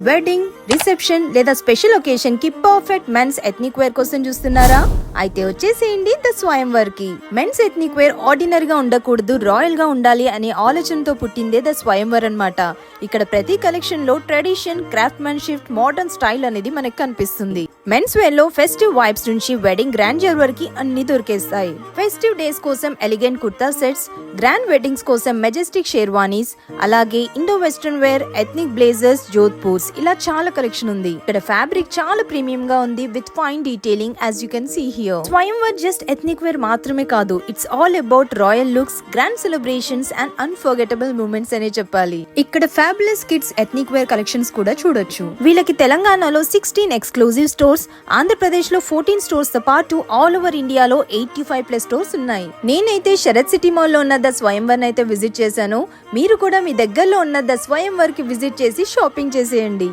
Wedding, reception లేదా special occasion కి perfect men's ethnic wear కోసం చూస్తున్నారా? అయితే వచ్చేసేయండి ద స్వయంవర్ కి. మెన్స్ ఎథ్నిక్ వేర్ ఆర్డినరీ గా ఉండకూడదు, రాయల్ గా ఉండాలి అనే ఆలోచనతో పుట్టిందే ద స్వయంవర్ అన్నమాట. ఇక్కడ ప్రతి కలెక్షన్ లో ట్రెడిషన్, క్రాఫ్ట్మెన్షిప్, మోడర్న్ స్టైల్ అనేది మనకు కనిపిస్తుంది. మెన్స్ వేర్ లో ఫెస్టివ్ వైబ్స్ నుంచి వెడ్డింగ్ గ్రాండ్జర్ వరకు అన్ని దొరికేస్తాయి. ఫెస్టివ్ డేస్ కోసం elegant kurta sets, grand weddings కోసం మెజెస్టిక్ షేర్వానీస్, అలాగే Indo western wear, ethnic blazers, jodhpurs ఇలా చాలా కలెక్షన్ ఉంది. ఇక్కడ ఫ్యాబ్రిక్ చాలా ప్రీమియం గా ఉంది with fine detailing as you can see here. Swayamvar just ethnic wear మాత్రమే కాదు, it's all about royal looks, grand celebrations and unforgettable moments అనే చెప్పాలి. ఇక్కడ fabulous kids ethnic wear collections కూడా చూడొచ్చు. వీళ్ళకి తెలంగాణలో 16 ఎక్స్క్లూజివ్ స్టోర్స్, ఆంధ్రప్రదేశ్ లో 14 స్టోర్స్ తో పాటు ఆల్ ఓవర్ ఇండియాలో 85+ స్టోర్స్ ఉన్నాయి. నేనైతే శరత్ సిటీ మాల్ లో ఉన్న ద స్వయంవర్ అయితే విజిట్ చేశాను. మీరు కూడా మీ దగ్గరలో ఉన్న ద స్వయంవర్ కి విజిట్ చేసి షాపింగ్ చేసేయండి.